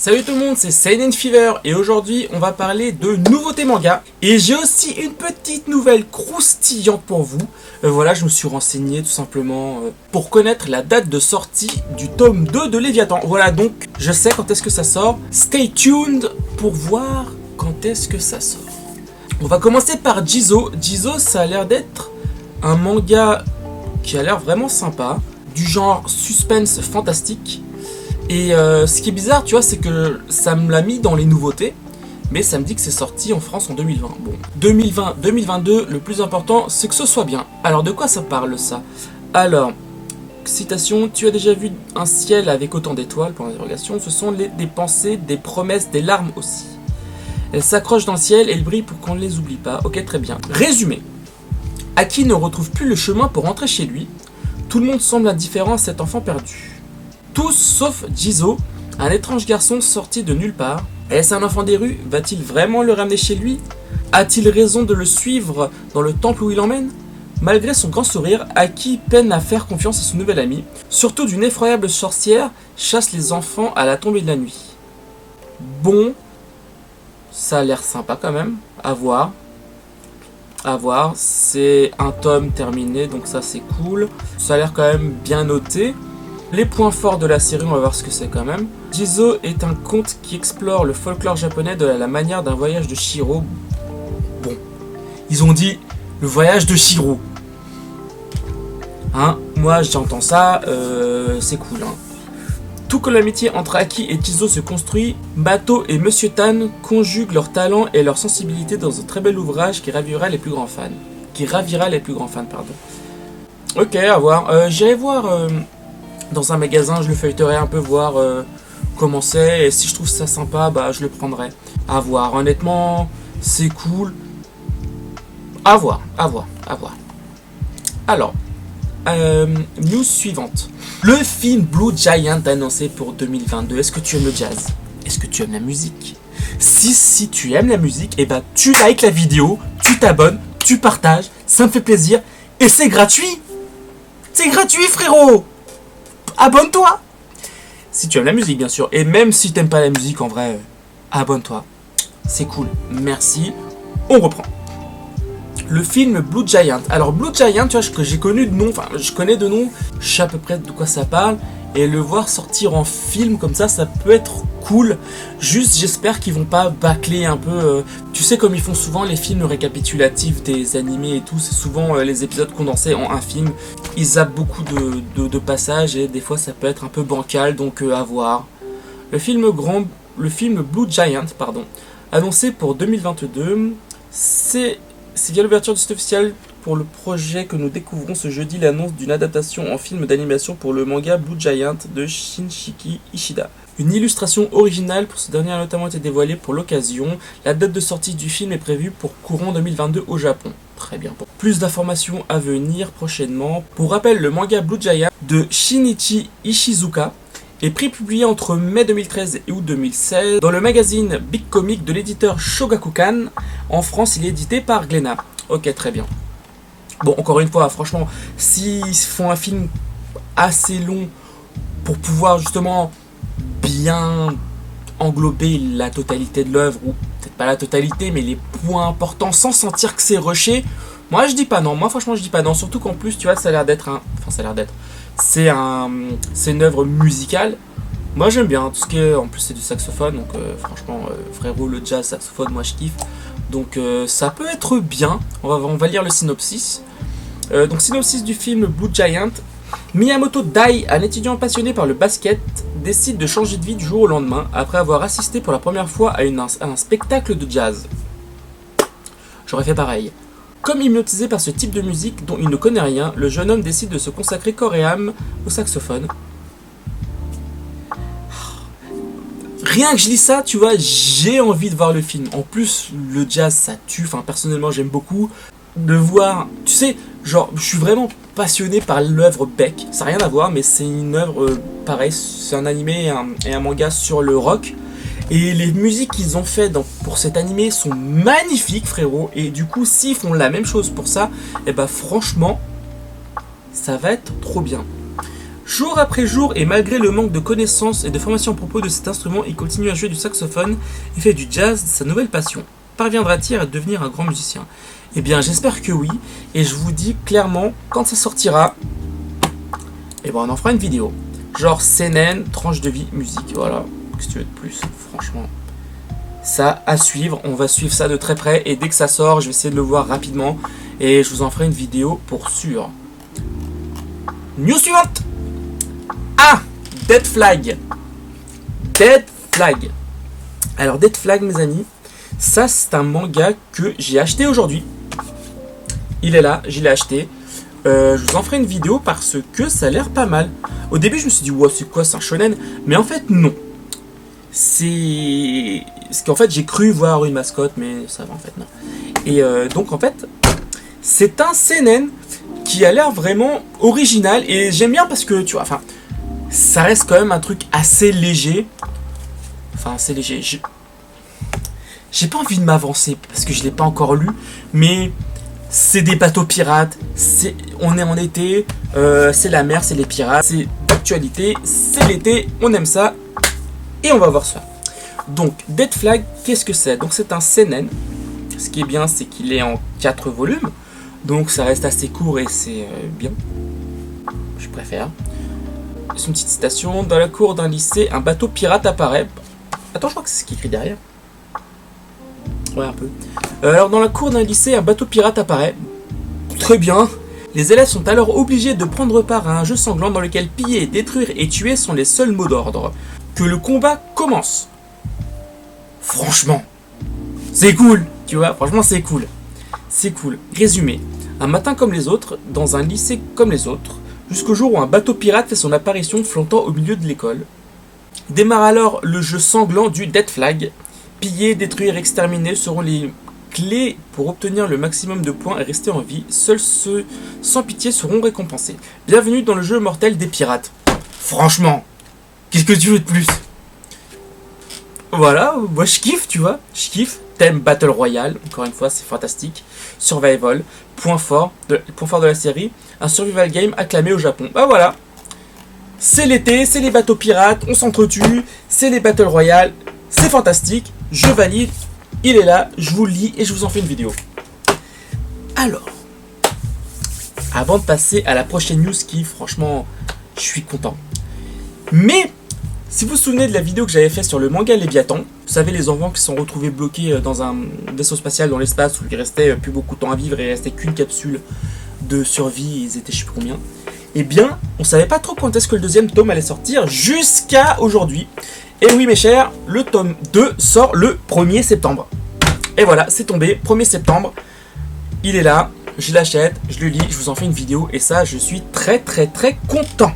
Salut tout le monde, c'est Seinen Fever et aujourd'hui on va parler de nouveautés manga. Et j'ai aussi une petite nouvelle croustillante pour vous. Voilà, je me suis renseigné tout simplement pour connaître la date de sortie du tome 2 de Léviathan. Voilà, donc je sais quand est-ce que ça sort. Stay tuned pour voir quand est-ce que ça sort. On va commencer par Jizo. Jizo, ça a l'air d'être un manga qui a l'air vraiment sympa, du genre suspense fantastique. Et ce qui est bizarre, tu vois, c'est que ça me l'a mis dans les nouveautés, mais ça me dit que c'est sorti en France en 2020. Bon, 2020-2022, le plus important, c'est que ce soit bien. Alors, de quoi ça parle, ça? Alors, citation, tu as déjà vu un ciel avec autant d'étoiles, pour l'interrogation, ce sont des pensées, des promesses, des larmes aussi. Elles s'accrochent dans le ciel et elles brillent pour qu'on ne les oublie pas. Ok, très bien. Résumé. Aki ne retrouve plus le chemin pour rentrer chez lui. Tout le monde semble indifférent à cet enfant perdu. Tous sauf Jizo, un étrange garçon sorti de nulle part. Est-ce un enfant des rues? Va-t-il vraiment le ramener chez lui? A-t-il raison de le suivre dans le temple où il l'emmène? Malgré son grand sourire, Aki peine à faire confiance à son nouvel ami. Surtout d'une effroyable sorcière chasse les enfants à la tombée de la nuit. Bon, ça a l'air sympa quand même, à voir. À voir, c'est un tome terminé, donc ça c'est cool. Ça a l'air quand même bien noté. Les points forts de la série, on va voir ce que c'est quand même. Jizo est un conte qui explore le folklore japonais de la manière d'un voyage de Shiro. Bon, ils ont dit le voyage de Shiro. Hein, moi j'entends ça, c'est cool. Hein. Tout comme l'amitié entre Aki et Jizo se construit, Bato et Monsieur Tan conjuguent leurs talents et leur sensibilité dans un très bel ouvrage qui ravira les plus grands fans. Ok, à voir. J'irai voir... dans un magasin, je le feuilleterai un peu, voir comment c'est, et si je trouve ça sympa, bah je le prendrai. À voir, honnêtement, c'est cool. À voir. Alors, news suivante. Le film Blue Giant annoncé pour 2022. Est-ce que tu aimes le jazz? Est-ce que tu aimes la musique? Si tu aimes la musique, et bah tu likes la vidéo, tu t'abonnes, tu partages, ça me fait plaisir, et c'est gratuit. C'est gratuit, frérot. Abonne-toi si tu aimes la musique, bien sûr. Et même si t'aimes pas la musique, en vrai, abonne-toi. C'est cool. Merci. On reprend. Le film Blue Giant. Alors, Blue Giant, tu vois, que j'ai connu de nom, enfin, je connais de nom, je sais à peu près de quoi ça parle. Et le voir sortir en film comme ça peut être cool. Juste, j'espère qu'ils vont pas bâcler un peu. Tu sais, comme ils font souvent les films récapitulatifs des animés et tout, c'est souvent les épisodes condensés en un film. Ils zappent beaucoup de passages et des fois ça peut être un peu bancal, donc à voir. Le film Blue Giant, annoncé pour 2022, c'est via l'ouverture du site officiel pour le projet que nous découvrons ce jeudi l'annonce d'une adaptation en film d'animation pour le manga Blue Giant de Shinshiki Ishida. Une illustration originale pour ce dernier a notamment été dévoilée pour l'occasion. La date de sortie du film est prévue pour courant 2022 au Japon. Très bien. Plus d'informations à venir prochainement. Pour rappel, le manga Blue Giant de Shinichi Ishizuka est publié entre mai 2013 et août 2016 dans le magazine Big Comic de l'éditeur Shogakukan. En France, il est édité par Glénat. Ok, très bien. Bon, encore une fois, franchement, s'ils font un film assez long pour pouvoir justement bien englober la totalité de l'œuvre, ou peut-être pas la totalité, mais les points importants sans sentir que c'est rushé, moi je dis pas non. Moi franchement je dis pas non, surtout qu'en plus tu vois ça a l'air d'être c'est une œuvre musicale. Moi j'aime bien tout ce qui est, en plus c'est du saxophone, donc franchement frérot, le jazz saxophone moi je kiffe. Donc ça peut être bien. On va lire le synopsis. Donc synopsis du film Blue Giant. Miyamoto Dai, un étudiant passionné par le basket, décide de changer de vie du jour au lendemain après avoir assisté pour la première fois à un spectacle de jazz. J'aurais fait pareil. Comme hypnotisé par ce type de musique dont il ne connaît rien, le jeune homme décide de se consacrer corps et âme au saxophone. Rien que je lis ça, tu vois, j'ai envie de voir le film. En plus, le jazz, ça tue. Enfin, personnellement, j'aime beaucoup. De voir, tu sais, genre, je suis vraiment passionné par l'œuvre Beck. Ça n'a rien à voir, mais c'est une œuvre, pareil, c'est un animé et un manga sur le rock. Et les musiques qu'ils ont fait pour cet animé sont magnifiques, frérot. Et du coup, s'ils font la même chose pour ça, et bah franchement, ça va être trop bien. Jour après jour, et malgré le manque de connaissances et de formation à propos de cet instrument, il continue à jouer du saxophone et fait du jazz, sa nouvelle passion. Parviendra-t-il à devenir un grand musicien? Eh bien, j'espère que oui, et je vous dis clairement, quand ça sortira, eh ben, on en fera une vidéo. Genre CNN, tranche de vie, musique, voilà. Qu'est-ce que tu veux de plus, franchement. Ça à suivre, on va suivre ça de très près, et dès que ça sort, je vais essayer de le voir rapidement, et je vous en ferai une vidéo pour sûr. News suivante. Ah, Dead Flag. Dead Flag. Alors Dead Flag, mes amis, ça c'est un manga que j'ai acheté aujourd'hui. Il est là, je l'ai acheté. Je vous en ferai une vidéo parce que ça a l'air pas mal. Au début je me suis dit ouais, c'est quoi, c'est un shonen, mais en fait non. C'est parce qu'en fait j'ai cru voir une mascotte, mais ça va en fait non. Et donc en fait c'est un seinen qui a l'air vraiment original et j'aime bien parce que tu vois, enfin ça reste quand même un truc assez léger. Enfin assez léger. J'ai pas envie de m'avancer parce que je l'ai pas encore lu, mais c'est des bateaux pirates, on est en été, c'est la mer, c'est les pirates, c'est d'actualité, c'est l'été, on aime ça, et on va voir ça. Donc, Dead Flag, qu'est-ce que c'est? Donc c'est un seinen, ce qui est bien, c'est qu'il est en 4 volumes, donc ça reste assez court et c'est bien, je préfère. C'est une petite citation, dans la cour d'un lycée, un bateau pirate apparaît. Attends, je crois que c'est ce qui est écrit derrière. Ouais, un peu. Alors, dans la cour d'un lycée, un bateau pirate apparaît. Très bien. Les élèves sont alors obligés de prendre part à un jeu sanglant dans lequel piller, détruire et tuer sont les seuls mots d'ordre. Que le combat commence. Franchement, c'est cool, tu vois, franchement c'est cool. C'est cool. Résumé. Un matin comme les autres, dans un lycée comme les autres, jusqu'au jour où un bateau pirate fait son apparition flottant au milieu de l'école. Démarre alors le jeu sanglant du Dead Flag. Piller, détruire, exterminer seront les clés pour obtenir le maximum de points et rester en vie. Seuls ceux sans pitié seront récompensés. Bienvenue dans le jeu mortel des pirates. Franchement, qu'est-ce que tu veux de plus? Voilà, moi je kiffe, tu vois, je kiffe. Thème Battle Royale, encore une fois, c'est fantastique. Survival, point fort de la série, un survival game acclamé au Japon. Bah voilà, c'est l'été, c'est les bateaux pirates, on s'entretue, c'est les Battle Royale, c'est fantastique, je valide, il est là, je vous le lis et je vous en fais une vidéo. Alors, avant de passer à la prochaine news qui, franchement, je suis content. Mais, si vous vous souvenez de la vidéo que j'avais faite sur le manga Léviathan, vous savez les enfants qui sont retrouvés bloqués dans un vaisseau spatial dans l'espace où il restait plus beaucoup de temps à vivre et il restait qu'une capsule de survie, ils étaient je sais plus combien. Eh bien, on savait pas trop quand est-ce que le deuxième tome allait sortir jusqu'à aujourd'hui. Et oui mes chers, le tome 2 sort le 1er septembre. Et voilà, c'est tombé, 1er septembre. Il est là, je l'achète, je le lis, je vous en fais une vidéo et ça, je suis très content.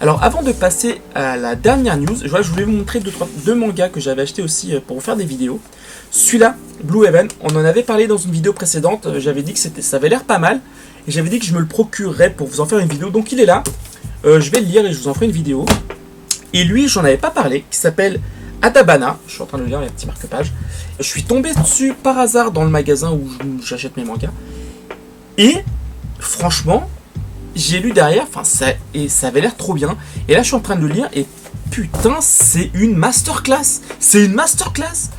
Alors avant de passer à la dernière news, je voulais vous montrer deux mangas que j'avais acheté aussi pour vous faire des vidéos. Celui-là, Blue Heaven, on en avait parlé dans une vidéo précédente, j'avais dit que ça avait l'air pas mal. Et j'avais dit que je me le procurerais pour vous en faire une vidéo, donc il est là. Je vais le lire et je vous en ferai une vidéo. Et lui, j'en avais pas parlé, qui s'appelle Adabana. Je suis en train de le lire, il y a un petit marque-page. Je suis tombé dessus par hasard dans le magasin où j'achète mes mangas. Et franchement, j'ai lu derrière, ça avait l'air trop bien. Et là, je suis en train de le lire et putain, c'est une masterclass. C'est une masterclass.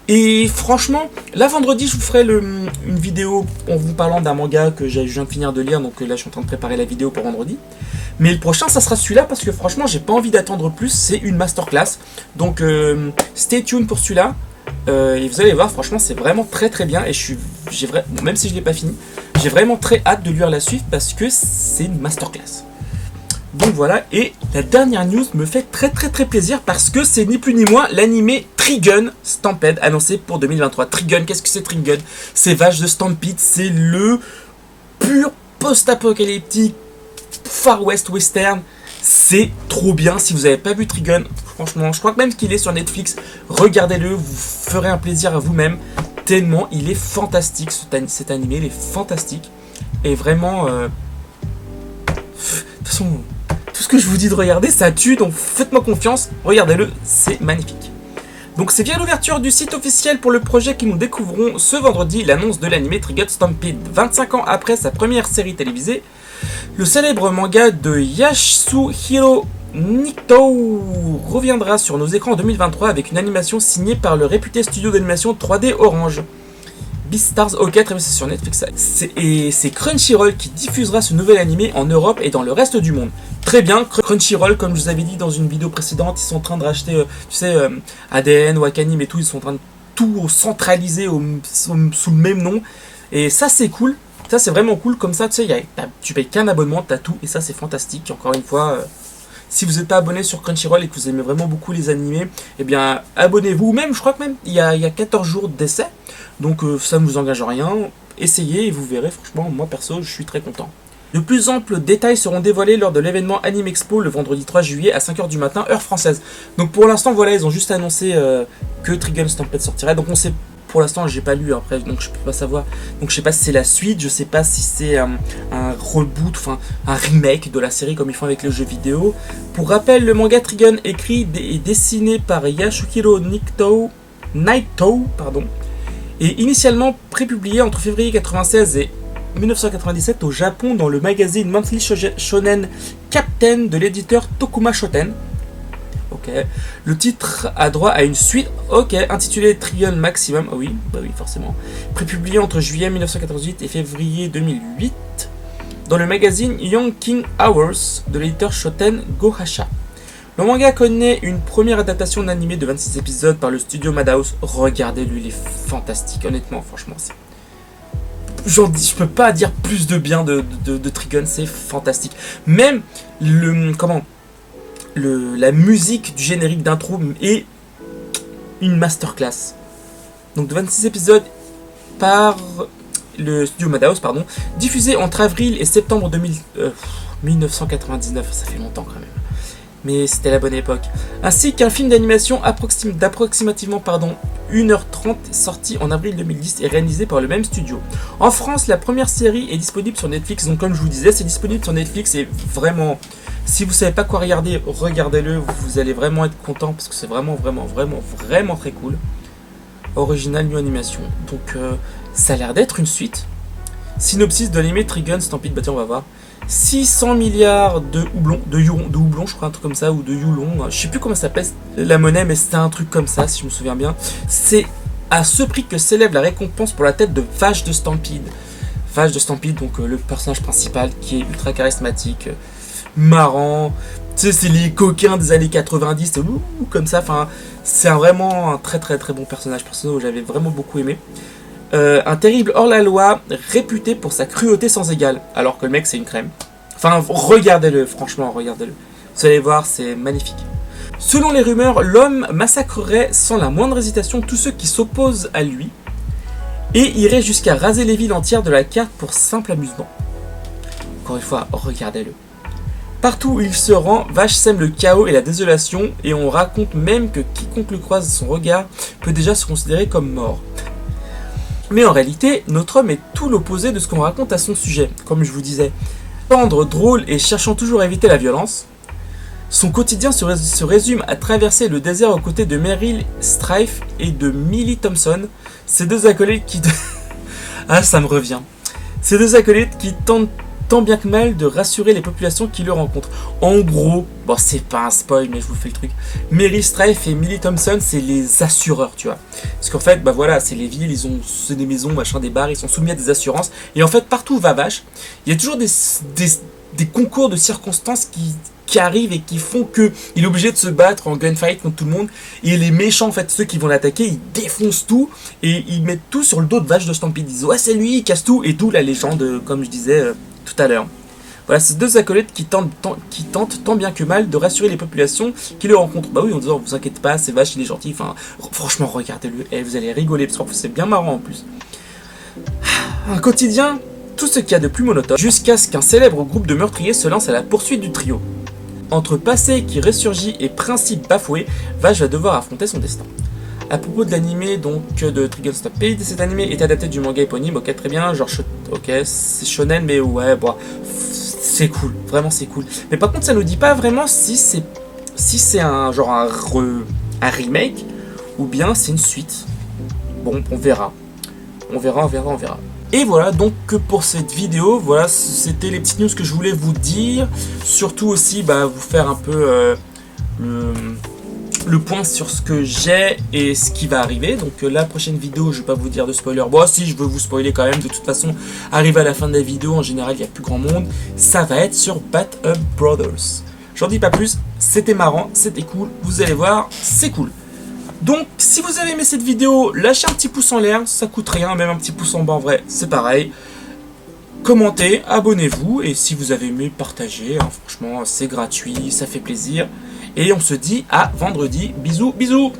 Et franchement, là vendredi, je vous ferai une vidéo en vous parlant d'un manga que je viens de finir de lire. Donc là, je suis en train de préparer la vidéo pour vendredi. Mais le prochain, ça sera celui-là parce que franchement, j'ai pas envie d'attendre plus. C'est une masterclass. Donc, stay tuned pour celui-là. Et vous allez voir, franchement, c'est vraiment très bien. Et même si je l'ai pas fini, j'ai vraiment très hâte de lire la suite parce que c'est une masterclass. Donc voilà, et la dernière news me fait très plaisir parce que c'est ni plus ni moins l'animé Trigun Stampede annoncé pour 2023. Trigun, qu'est-ce que c'est Trigun? C'est vache de Stampede, c'est le pur post-apocalyptique Far West Western. C'est trop bien, si vous n'avez pas vu Trigun, franchement, je crois que même qu'il est sur Netflix, regardez-le, vous ferez un plaisir à vous-même, tellement il est fantastique, cet animé, il est fantastique, et vraiment, de toute façon, tout ce que je vous dis de regarder, ça tue, donc faites-moi confiance, regardez-le, c'est magnifique. Donc c'est via l'ouverture du site officiel pour le projet que nous découvrons ce vendredi l'annonce de l'anime Trigun Stampede. 25 ans après sa première série télévisée, Le célèbre manga de Yasuhiro Nikto reviendra sur nos écrans en 2023 avec une animation signée par le réputé studio d'animation 3D Orange. Beastars, ok, très bien, c'est sur Netflix. C'est Crunchyroll qui diffusera ce nouvel animé en Europe et dans le reste du monde. Très bien, Crunchyroll, comme je vous avais dit dans une vidéo précédente, ils sont en train de racheter, ADN, Wakanim et tout, ils sont en train de tout centraliser sous le même nom. Et ça, c'est cool. Ça, c'est vraiment cool. Comme ça, tu sais, tu payes qu'un abonnement, t'as tout. Et ça, c'est fantastique. Encore une fois, si vous n'êtes pas abonné sur Crunchyroll et que vous aimez vraiment beaucoup les animés, eh bien, abonnez-vous. Même, je crois que même, il y a 14 jours d'essai. Donc, ça ne vous engage en rien. Essayez et vous verrez. Franchement, moi, perso, je suis très content. De plus amples détails seront dévoilés lors de l'événement Anime Expo le vendredi 3 juillet à 5h du matin, heure française. Donc, pour l'instant, voilà, ils ont juste annoncé que Trigun Stampede sortirait. Donc, on sait. Pour l'instant, j'ai pas lu après, donc je peux pas savoir. Donc je sais pas si c'est la suite, je sais pas si c'est un reboot, enfin un remake de la série comme ils font avec les jeux vidéo. Pour rappel, le manga Trigun écrit et dessiné par Yasuhiro Naito, et initialement prépublié entre février 1996 et 1997 au Japon dans le magazine Monthly Shonen Captain de l'éditeur Tokuma Shoten. Ok. Le titre a droit à une suite, ok, intitulée Trigun Maximum, oui, bah oui, forcément, prépublié entre juillet 1998 et février 2008 dans le magazine Young King Hours de l'éditeur Shoten Gohasha. Le manga connaît une première adaptation d'animé de 26 épisodes par le studio Madhouse. Regardez-le, il est fantastique, honnêtement, franchement, je peux pas dire plus de bien de Trigun, c'est fantastique. Même la musique du générique d'intro est une masterclass. Donc de 26 épisodes par le studio Madhouse, diffusé entre avril et septembre 1999, ça fait longtemps quand même. Mais c'était la bonne époque. Ainsi qu'un film d'animation d'approximativement 1h30 sorti en avril 2010 et réalisé par le même studio. En France, la première série est disponible sur Netflix. Donc comme je vous disais, c'est disponible sur Netflix et vraiment, si vous savez pas quoi regarder, regardez-le. Vous allez vraiment être content parce que c'est vraiment très cool. Original New Animation. Donc ça a l'air d'être une suite. Synopsis de l'anime Trigun Stampede, bah tiens on va voir. 600 milliards de houblon, je crois, un truc comme ça, ou de youlon, je sais plus comment ça s'appelle la monnaie, mais c'était un truc comme ça, si je me souviens bien. C'est à ce prix que s'élève la récompense pour la tête de Vache de Stampede. Vache de Stampede, donc le personnage principal qui est ultra charismatique, marrant, tu sais, c'est les coquins des années 90, comme ça, enfin, c'est vraiment un très bon personnage que j'avais vraiment beaucoup aimé. Un terrible hors-la-loi réputé pour sa cruauté sans égale, alors que le mec c'est une crème. Enfin, regardez-le, franchement, regardez-le. Vous allez voir, c'est magnifique. Selon les rumeurs, l'homme massacrerait sans la moindre hésitation tous ceux qui s'opposent à lui et irait jusqu'à raser les villes entières de la carte pour simple amusement. Encore une fois, regardez-le. Partout où il se rend, Vache sème le chaos et la désolation, et on raconte même que quiconque le croise son regard peut déjà se considérer comme mort. Mais en réalité, notre homme est tout l'opposé de ce qu'on raconte à son sujet, comme je vous disais. Tendre, drôle et cherchant toujours à éviter la violence, son quotidien se résume à traverser le désert aux côtés de Meryl Streep et de Millie Thompson, ces deux acolytes qui... ah, ça me revient. Ces deux acolytes qui tentent tant bien que mal de rassurer les populations qui le rencontrent. En gros, bon c'est pas un spoil mais je vous fais le truc, Meryl Streep et Millie Thompson c'est les assureurs, tu vois. Parce qu'en fait, bah voilà, c'est les villes, c'est des maisons, machin, des bars, ils sont soumis à des assurances. Et en fait, partout où va Vache, il y a toujours des concours de circonstances qui arrivent et qui font qu'il est obligé de se battre en gunfight contre tout le monde. Et les méchants, en fait, ceux qui vont l'attaquer, ils défoncent tout et ils mettent tout sur le dos de Vache de Stampede. Ils disent ouais c'est lui, il casse tout, et tout la légende, comme je disais tout à l'heure. Voilà, ces deux acolytes qui tentent tant bien que mal de rassurer les populations qui le rencontrent. Bah oui, en disant vous inquiétez pas, c'est Vache, il est gentil. Enfin, franchement, regardez-le, et vous allez rigoler parce que c'est bien marrant en plus. Un quotidien, tout ce qu'il y a de plus monotone, jusqu'à ce qu'un célèbre groupe de meurtriers se lance à la poursuite du trio. Entre passé qui ressurgit et principe bafoué, Vache va devoir affronter son destin. À propos de l'animé donc de Trigun Stampede, cet animé est adapté du manga éponyme, ok très bien, genre ok c'est shonen mais ouais bon, c'est cool, vraiment c'est cool. Mais par contre ça nous dit pas vraiment si c'est un genre un remake ou bien c'est une suite. Bon on verra. Et voilà, donc pour cette vidéo, voilà, c'était les petites news que je voulais vous dire. Surtout aussi, vous faire un peu le point sur ce que j'ai et ce qui va arriver. Donc la prochaine vidéo, je vais pas vous dire de spoiler. Bon, si, je veux vous spoiler quand même. De toute façon, arrivé à la fin de la vidéo, en général, il n'y a plus grand monde. Ça va être sur Bat Up Brothers. J'en dis pas plus, c'était marrant, c'était cool. Vous allez voir, c'est cool. Donc, si vous avez aimé cette vidéo, lâchez un petit pouce en l'air, ça coûte rien, même un petit pouce en bas en vrai, c'est pareil. Commentez, abonnez-vous, et si vous avez aimé, partagez, hein, franchement, c'est gratuit, ça fait plaisir. Et on se dit à vendredi, bisous, bisous.